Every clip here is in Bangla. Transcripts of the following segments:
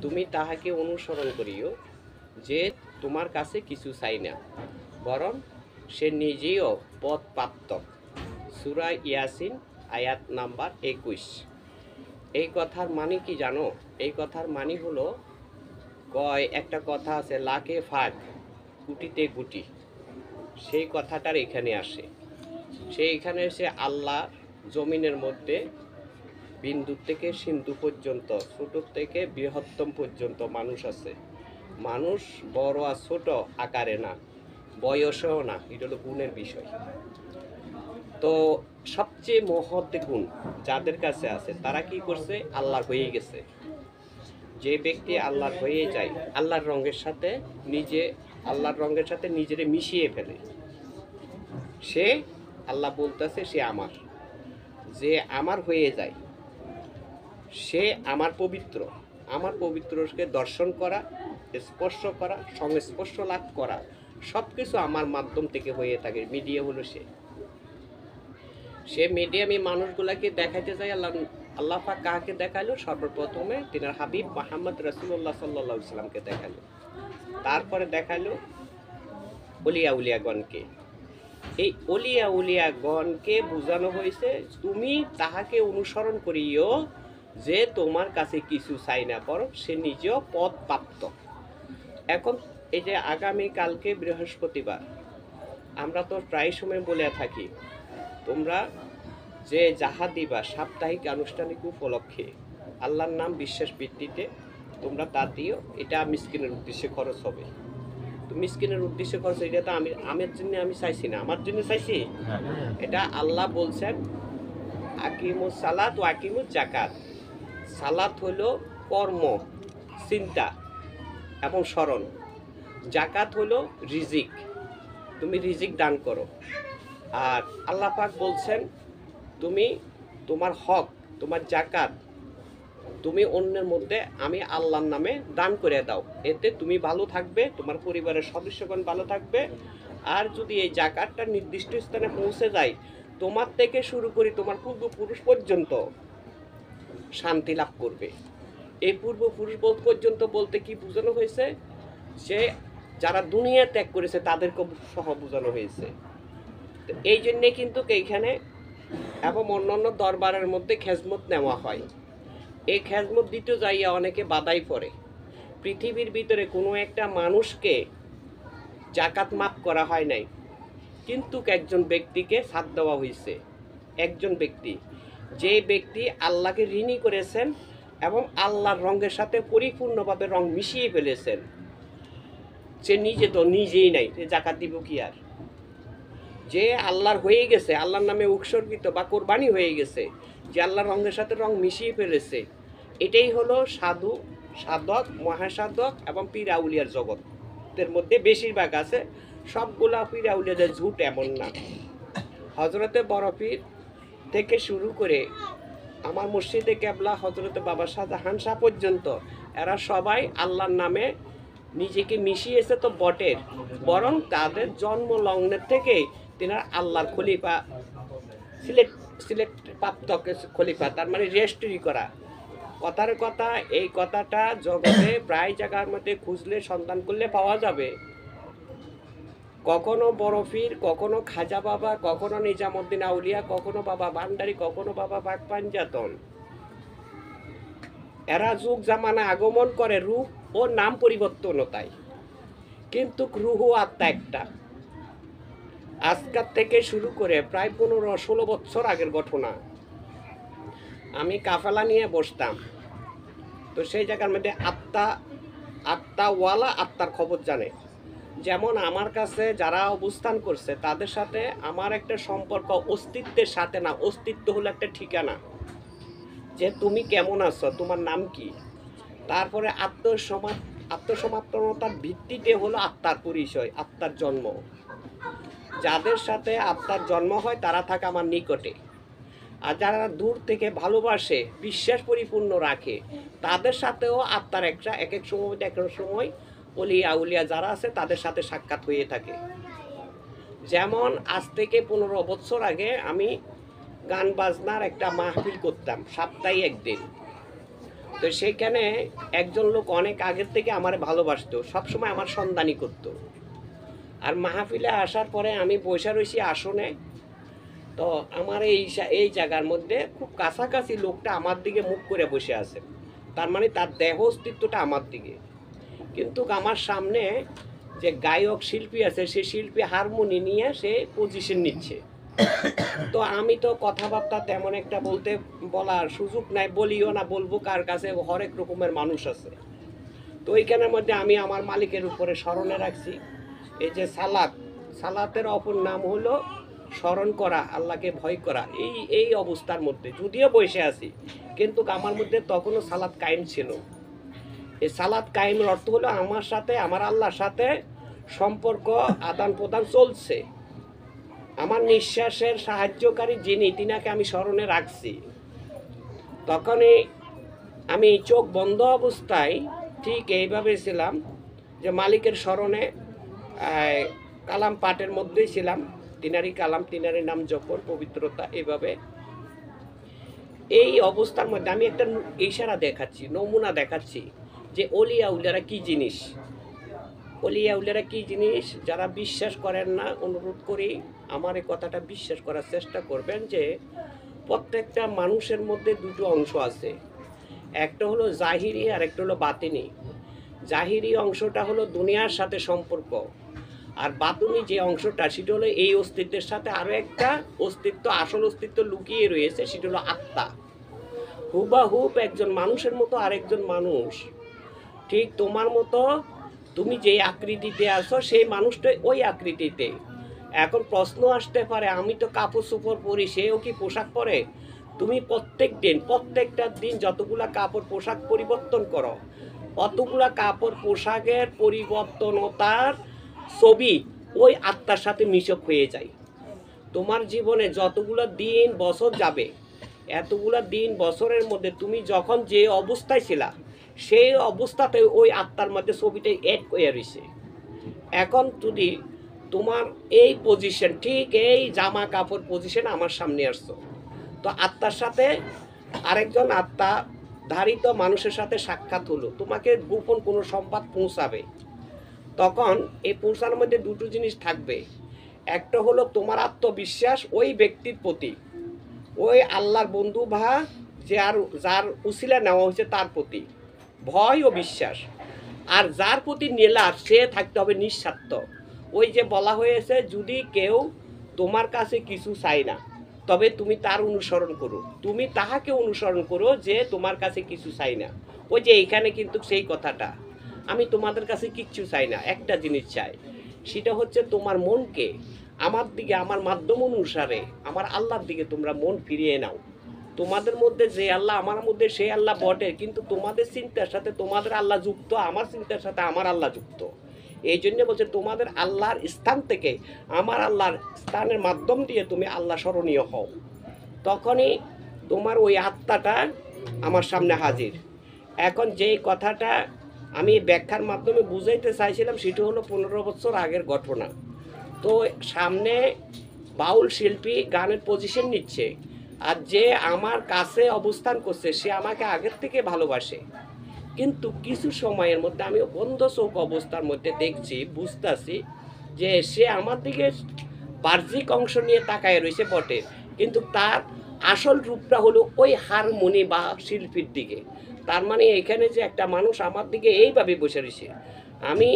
তুমি তাহাকে অনুসরণ করিও যে তোমার কাছে কিছু চাই না, বরং সে নিজেও পথ প্রাপ্ত। সূরা ইয়াসিন আয়াত নাম্বার 21। এই কথার মানে কি জানো? এই কথার মানে হলো, একটা কথা আছে, লাখে ফাঁক গুটিতে গুটি, সেই কথাটার এখানে আসে। এখানে এসে আল্লাহ জমিনের মধ্যে বিন্দু থেকে সিন্ধু পর্যন্ত, ছোট থেকে বৃহত্তম পর্যন্ত মানুষ আছে। মানুষ বড় আর ছোট আকারে না, বয়সেও না, এটা হলো গুণের বিষয়। তো সবচেয়ে মহৎ গুণ যাদের কাছে আছে তারা কি করছে? আল্লাহর হয়ে গেছে। যে ব্যক্তি আল্লাহর হয়ে যায়, আল্লাহর রঙের সাথে নিজেরে মিশিয়ে ফেলে, সে আল্লাহ বলতেছে সে আমার। যে আমার হয়ে যায় সে আমার পবিত্র। আমার পবিত্রকে দর্শন করা, স্পর্শ করা, সংস্পর্শ লাভ করা, সব কিছু আমার মাধ্যম থেকে হয়ে থাকে। মিডিয়া হলো সে মিডিয়ামে মানুষগুলাকে দেখাইতে চাই। আল্লাহ পাক কাকে দেখালো? সর্বপ্রথমে তিনার হাবিব মুহাম্মদ রাসূলুল্লাহ সাল্লাল্লাহু আলাইহি সাল্লামকে দেখালো। তারপরে দেখালো ওলিয়া উলিয়াগণকে। এই ওলিয়া উলিয়াগণকে বোঝানো হয়েছে তুমি তাহাকে অনুসরণ করিও যে তোমার কাছে কিছু চাই না, বরং সে নিজেও পথ প্রাপ্ত। এখন এই যে আগামীকালকে বৃহস্পতিবার, আমরা তো প্রায় সময় বলে থাকি তোমরা যে যাহা দিবা সাপ্তাহিক আনুষ্ঠানিক উপলক্ষে আল্লাহর নাম বিশ্বাস ভিত্তিতে তোমরা তা দিও। এটা মিসকিনের উদ্দেশ্যে খরচ হবে। তো মিসকিনের উদ্দেশ্যে খরচ, এটা তো আমার জন্য আমি চাইছি না, আমার জন্য চাইছি। এটা আল্লাহ বলছেন আকিমুস সালাত ও আকিমুস জাকাত। সালাত হলো কর্ম, চিন্তা এবং স্মরণ। জাকাত হলো রিজিক, তুমি রিজিক দান করো। আর আল্লাহ পাক বলছেন তুমি তোমার হক, তোমার জাকাত তুমি অন্যের মধ্যে আমি আল্লাহর নামে দান করে দাও। এতে তুমি ভালো থাকবে, তোমার পরিবারের সদস্যগণ ভালো থাকবে। আর যদি এই জাকাতটা নির্দিষ্ট স্থানে পৌঁছে যায়, তোমার থেকে শুরু করি তোমার পূর্বপুরুষ পর্যন্ত শান্তি লাভ করবে। এই পূর্বপুরুষ পর্যন্ত বলতে কি বোঝানো হয়েছে? সে যারা দুনিয়া ত্যাগ করেছে তাদেরকে সহ বোঝানো হয়েছে। এই জন্যে কিন্তু এইখানে এবং অন্যান্য দরবারের মধ্যে খেজমত নেওয়া হয়। এই খেজমত দিতে যাইয়া অনেকে বাধাই পড়ে। পৃথিবীর ভিতরে কোনো একটা মানুষকে জাকাত মাফ করা হয় নাই, কিন্তু একজন ব্যক্তিকে ছাড় দেওয়া হয়েছে। একজন ব্যক্তি, যে ব্যক্তি আল্লাহকে ঋণী করেছেন এবং আল্লাহর রঙের সাথে পরিপূর্ণভাবে রং মিশিয়ে ফেলেছেন, সে নিজে তো নিজেই নাই, জাকাত দিব কি আর? যে আল্লাহর হয়ে গেছে, আল্লাহর নামে উৎসর্গিত বা কোরবানি হয়ে গেছে, যে আল্লাহর রঙের সাথে রং মিশিয়ে ফেলেছে, এটাই হলো সাধু, সাধক, মহাসাধক এবং পীর আউলিয়ার জগতের মধ্যে বেশিরভাগ আছে। সবগুলা পীর আউলিয়াদের ঝুট এমন না। হজরতে বড় পীর থেকে শুরু করে আমার মুর্শিদে কেবলা হজরতে বাবা শাহজাহান শাহ পর্যন্ত এরা সবাই আল্লাহর নামে নিজেকে মিশিয়েছে তো বটের, বরং তাদের জন্ম লগ্নের থেকে তিনার আল্লাহর খলিফা সিলেক্ট প্রাপ্ত খলিফা, তার মানে রেজিস্ট্রি করা। কথার কথা, এই কথাটা জগতে প্রায় জায়গার মধ্যে খুঁজলে সন্ধান করলে পাওয়া যাবে। কখনো বড় পীর, কখনো খাজা বাবা, কখনো নিজামুদ্দিন আউলিয়া, কখনো বাবা ভান্ডারী, কখনো বাবা বাগ পাঞ্জাতন। এরা যুগ জামানা আগমন করে রূপ ও নাম পরিবর্তনতায়, কিন্তু রুহ আত্মা একটা। আজকাল থেকে শুরু করে প্রায় 15-16 বছর আগের ঘটনা। আমি কাফেলা নিয়ে বসতাম, তো সেই জায়গার মধ্যে আত্মাওয়ালা আত্মার খবর জানে। যেমন আমার কাছে যারা অবস্থান করছে তাদের সাথে আমার একটা সম্পর্ক অস্তিত্বের সাথে না, অস্তিত্ব হলো একটা ঠিকানা, যে তুমি কেমন আছো, তোমার নাম কি। তারপরে আত্মসমাপ্ততার ভিত্তিতে হলো আত্মার পরিচয়, আত্মার জন্ম। যাদের সাথে আত্মার জন্ম হয় তারা থাকে আমার নিকটে, আর যারা দূর থেকে ভালোবাসে, বিশ্বাস পরিপূর্ণ রাখে, তাদের সাথেও আত্মার একটা এক এক সময় অলিয়া উলিয়া যারা আছে তাদের সাথে সাক্ষাৎ হয়ে থাকে। যেমন আজ থেকে 15 বছর আগে আমি গান বাজনার একটা মাহফিল করতাম, সপ্তাহে একদিন। তো সেইখানে একজন লোক অনেক আগের থেকে আমার ভালোবাসতো, সবসময় আমার সন্ধানী করতো। আর মাহফিলে আসার পরে আমি বসে রয়েছি আসনে, তো আমার এই জায়গার মধ্যে খুব কাছাকাছি লোকটা আমার দিকে মুখ করে বসে আছে, তার মানে তার দেহ অস্তিত্বটা আমার দিকে। কিন্তু আমার সামনে যে গায়ক শিল্পী আছে, সে শিল্পী হারমোনি নিয়ে সে পজিশন নিচ্ছে। তো আমি তো কথাবার্তা তেমন একটা বলার সুযোগ নাই, বলিও না, বলবো কার কাছে, হরেক রকমের মানুষ আছে। তো ওইখানের মধ্যে আমি আমার মালিকের উপরে স্মরণে রাখছি এই যে সালাতের অপর নাম হলো স্মরণ করা, আল্লাহকে ভয় করা। এই অবস্থার মধ্যে যদিও বসে আছি, কিন্তু আমার মধ্যে তখনও সালাত কায়েম ছিল। এই সালাত কায়েমের অর্থ হলো আমার সাথে, আমার আল্লাহর সাথে সম্পর্ক আদান প্রদান চলছে। আমার নিঃশ্বাসের সাহায্যকারী যিনি, তিনাকে আমি স্মরণে রাখছি। তখনই আমি চোখ বন্ধ অবস্থায় ঠিক এইভাবে ছিলাম যে মালিকের স্মরণে কালাম পাঠের মধ্যেই ছিলাম, তিনারি কালাম, তিনারি নাম যখন পবিত্রতা, এভাবে এই অবস্থার মধ্যে আমি একটা ইশারা দেখাচ্ছি, নমুনা দেখাচ্ছি যে অলিয়া উলিয়ারা কি জিনিস। অলিয়া উলিয়ারা কি জিনিস যারা বিশ্বাস করেন না, অনুরোধ করি আমার এই কথাটা বিশ্বাস করার চেষ্টা করবেন যে প্রত্যেকটা মানুষের মধ্যে দুটো অংশ আছে, একটা হলো জাহিরি আর একটা হলো বাতিনি। জাহিরি অংশটা হলো দুনিয়ার সাথে সম্পর্ক, আর বাতুনি যে অংশটা সেটা হলো এই অস্তিত্বের সাথে আরও একটা অস্তিত্ব, আসল অস্তিত্ব লুকিয়ে রয়েছে, সেটা হলো আত্মা। হুবাহুব একজন মানুষের মতো আরেকজন মানুষ, ঠিক তোমার মতো তুমি যে আকৃতিতে আছো সেই মানুষটাই ওই আকৃতিতে। এখন প্রশ্ন আসতে পারে, আমি তো কাপড় চোপড় পরি, সেও কি পোশাক পরে? তুমি প্রত্যেকটা দিন যতগুলা কাপড় পোশাক পরিবর্তন করো, অতগুলা কাপড় পোশাকের পরিবর্তনতার ছবি ওই আত্মার সাথে মিশক হয়ে যায়। তোমার জীবনে যতগুলো দিন বছর যাবে, এতগুলো দিন বছরের মধ্যে তুমি যখন যে অবস্থায় ছিলা, সেই অবস্থাতে ওই আত্মার মধ্যে ছবিটাই অ্যাড হয়ে রয়েছে। এখন যদি তোমার এই পজিশন, ঠিক এই জামা কাপড় পজিশন আমার সামনে আসছো, তো আত্মার সাথে আরেকজন আত্মা ধারিত মানুষের সাথে সাক্ষাৎ হলো, তোমাকে গোপন কোনো সংবাদ পৌঁছাবে। তখন এই পৌঁছানোর মধ্যে দুটো জিনিস থাকবে, একটা হলো তোমার আত্মবিশ্বাস ওই ব্যক্তির প্রতি, ওই আল্লাহর বন্ধু বা যার উসিলা নেওয়া হয়েছে তার প্রতি ভয় ও বিশ্বাস। আর যার প্রতি নেলার, সে থাকতে হবে নিঃস্বার্থ। ওই যে বলা হয়েছে, যদি কেউ তোমার কাছে কিছু চাই না, তবে তুমি তার অনুসরণ করো, তুমি তাহাকে অনুসরণ করো যে তোমার কাছে কিছু চাই না। ওই যে এখানে কিন্তু সেই কথাটা, আমি তোমাদের কাছে কিচ্ছু চাই না, একটা জিনিস চাই, সেটা হচ্ছে তোমার মনকে আমার দিকে, আমার মাধ্যম অনুসারে আমার আল্লাহর দিকে তোমরা মন ফিরিয়ে নাও। তোমাদের মধ্যে যে আল্লাহ, আমার মধ্যে সেই আল্লাহ বটে, কিন্তু তোমাদের চিন্তার সাথে তোমাদের আল্লাহ যুক্ত, আমার চিন্তার সাথে আমার আল্লাহ যুক্ত। এই জন্য বলছে তোমাদের আল্লাহর স্থান থেকে আমার আল্লাহর স্থানের মাধ্যম দিয়ে তুমি আল্লাহ স্মরণীয় হও। তখনই তোমার ওই আত্মাটা আমার সামনে হাজির। এখন যেই কথাটা আমি ব্যাখ্যার মাধ্যমে বুঝাইতে চাইছিলাম, সেটা হলো 15 বছর আগের ঘটনা। তো সামনে বাউল শিল্পী গানের পজিশন নিচ্ছে, আর যে আমার কাছে অবস্থান করছে সে আমাকে আগের থেকে ভালোবাসে, কিন্তু কিছু সময়ের মধ্যে আমি বন্ধ চোখ অবস্থার মধ্যে দেখছি, বুঝতেছি যে সে আমার দিকে বাহ্যিক অংশ নিয়ে তাকায় রয়েছে বটে, কিন্তু তার আসল রূপটা হলো ওই হারমোনি বা শিল্পীর দিকে। তার মানে এখানে যে একটা মানুষ আমার দিকে এইভাবে বসে রয়েছে, আমি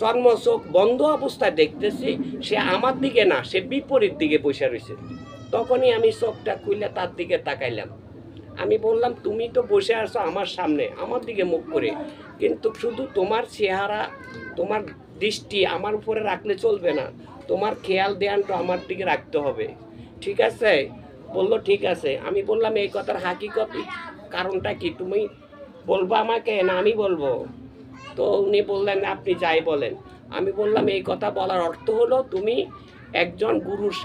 চর্ম চোখ বন্ধ অবস্থায় দেখতেছি, সে আমার দিকে না, সে বিপরীত দিকে বসে রয়েছে। তখনই আমি চোখটা খুলে তার দিকে তাকাইলাম। আমি বললাম, তুমি তো বসে আছো আমার সামনে, আমার দিকে মুখ করে, কিন্তু শুধু তোমার চেহারা, তোমার দৃষ্টি আমার উপরে রাখলে চলবে না, তোমার খেয়াল ধ্যানটা আমার দিকে রাখতে হবে, ঠিক আছে? বললো ঠিক আছে। আমি বললাম, এই কথার হাকিকত কারণটা কি, তুমি বলবো আমাকে না আমি বলবো? তো উনি বললেন, আপনি যাই বলেন। আমি বললাম, এই কথা বলার অর্থ হলো তুমি একজন গুরুর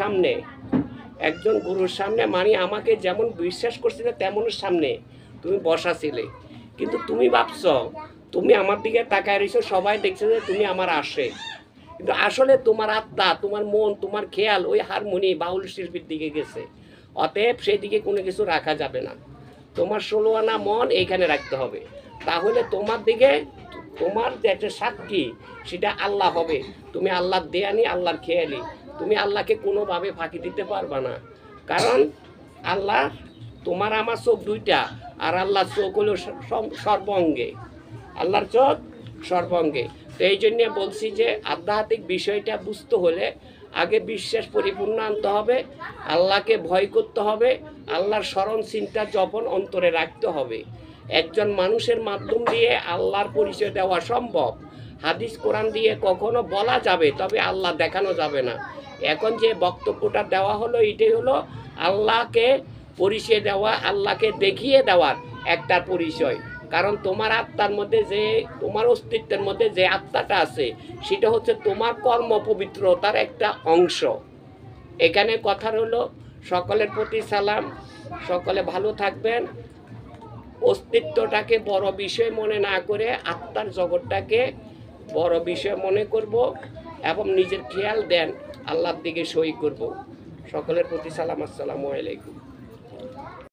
সামনে মানে আমাকে যেমন বিশ্বাস করছিলে তেমনের সামনে তুমি বসা ছিলে, কিন্তু তুমি ভাবছ তুমি আমার দিকে তাকায় রয়েছো, সবাই দেখছে যে তুমি আমার আসে, কিন্তু আসলে তোমার আত্মা, তোমার মন, তোমার খেয়াল ওই হারমোনি বাউল শিল্পীর দিকে গেছে। অতএব সেই দিকে কোনো কিছু রাখা যাবে না। তোমার 16 আনা মন এইখানে রাখতে হবে, তাহলে তোমার দিকে তোমার যে একটা সাক্ষী সেটা আল্লাহ হবে। তুমি আল্লাহর দেয়ানি, আল্লাহর খেয়ালি, তুমি আল্লাহকে কোনোভাবে ফাঁকি দিতে পারবা না। কারণ আল্লাহ, তোমার আমার চোখ দুইটা, আর আল্লাহর চোখ হলো সর্বাঙ্গে, আল্লাহর চোখ সর্বাঙ্গে। তো এই জন্যে বলছি যে আধ্যাত্মিক বিষয়টা বুঝতে হলে আগে বিশ্বাস পরিপূর্ণ আনতে হবে, আল্লাহকে ভয় করতে হবে, আল্লাহর স্মরণ চিন্তা জপন অন্তরে রাখতে হবে। একজন মানুষের মাধ্যম দিয়ে আল্লাহর পরিচয় দেওয়া সম্ভব, হাদিস কোরআন দিয়ে কখনো বলা যাবে, তবে আল্লাহ দেখানো যাবে না। এখন যে বক্তব্যটা দেওয়া হলো এটাই হলো আল্লাহকে পরিচয় দেওয়া, আল্লাহকে দেখিয়ে দেওয়ার একটা পরিচয়। কারণ তোমার আত্মার মধ্যে যে, তোমার অস্তিত্বের মধ্যে যে আত্মাটা আছে সেটা হচ্ছে তোমার কর্ম পবিত্রতার একটা অংশ। এখানে কথা হলো সকলের প্রতি সালাম, সকলে ভালো থাকবেন। অস্তিত্বটাকে বড় বিষয় মনে না করে আত্মার জগৎটাকে বড় বিষয় মনে করব এবং নিজের খেয়াল দেন আল্লাহর দিকে সই করব। সকলের প্রতি সালাম, আসসালামু আলাইকুম।